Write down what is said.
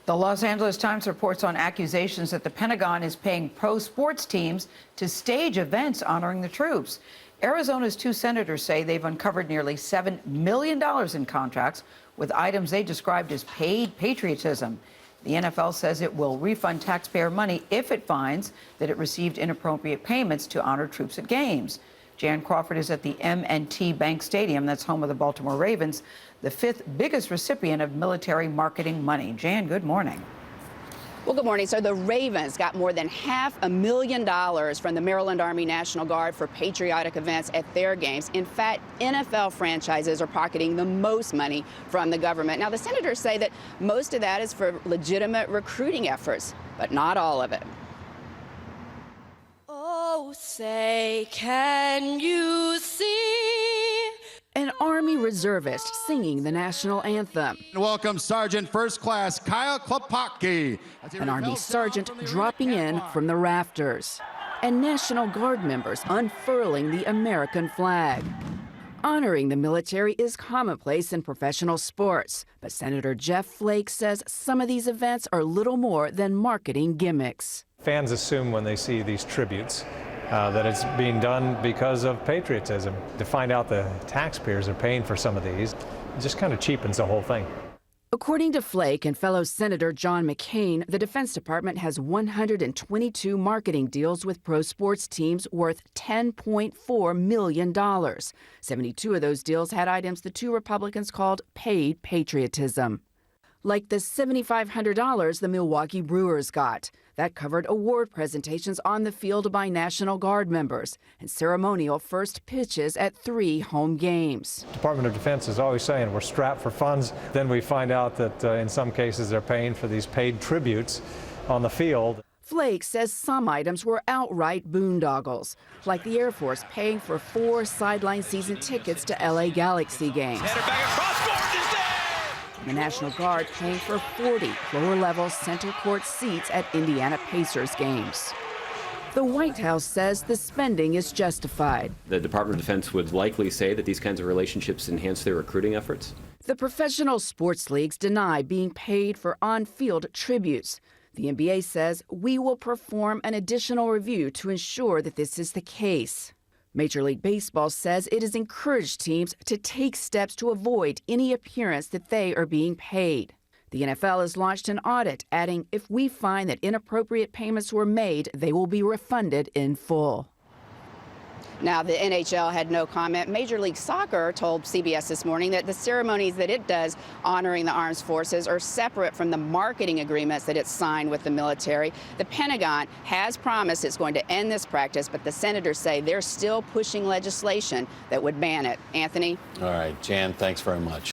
The Los Angeles Times reports on accusations that the Pentagon is paying pro sports teams to stage events honoring the troops. Arizona's two senators say they've uncovered nearly $7 million in contracts with items they described as paid patriotism. The NFL says it will refund taxpayer money if it finds that it received inappropriate payments to honor troops at games. Jan Crawford is at the M&T Bank Stadium, that's home of the Baltimore Ravens, the fifth biggest recipient of military marketing money. Jan, good morning. Well, good morning. So the Ravens got more than $500,000 from the Maryland Army National Guard for patriotic events at their games. In fact, NFL franchises are pocketing the most money from the government. Now, the senators say that most of that is for legitimate recruiting efforts, but not all of it. Oh, say, can you see? An Army reservist singing the national anthem. Welcome Sergeant First Class Kyle Klopacki. An Army sergeant dropping in from the rafters. And National Guard members unfurling the American flag. Honoring the military is commonplace in professional sports, but Senator Jeff Flake says some of these events are little more than marketing gimmicks. Fans assume when they see these tributes that it's being done because of patriotism. To find out the taxpayers are paying for some of these, it just kind of cheapens the whole thing. According to Flake and fellow Senator John McCain, the Defense Department has 122 marketing deals with pro sports teams worth $10.4 million. 72 of those deals had items the two Republicans called paid patriotism. Like the $7,500 the Milwaukee Brewers got. That covered award presentations on the field by National Guard members and ceremonial first pitches at 3 home games. Department of Defense is always saying we're strapped for funds. Then we find out that in some cases they're paying for these paid tributes on the field. Flake says some items were outright boondoggles, like the Air Force paying for 4 sideline season tickets to LA Galaxy games. The National Guard paying for 40 lower-level center court seats at Indiana Pacers games. The White House says the spending is justified. The Department of Defense would likely say that these kinds of relationships enhance their recruiting efforts. The professional sports leagues deny being paid for on-field tributes. The NBA says we will perform an additional review to ensure that this is the case. Major League Baseball says it has encouraged teams to take steps to avoid any appearance that they are being paid. The NFL has launched an audit, adding, if we find that inappropriate payments were made, they will be refunded in full. Now, the NHL had no comment. Major League Soccer told CBS this morning that the ceremonies that it does honoring the armed forces are separate from the marketing agreements that it's signed with the military. The Pentagon has promised it's going to end this practice, but the senators say they're still pushing legislation that would ban it. Anthony? All right, Jan, thanks very much.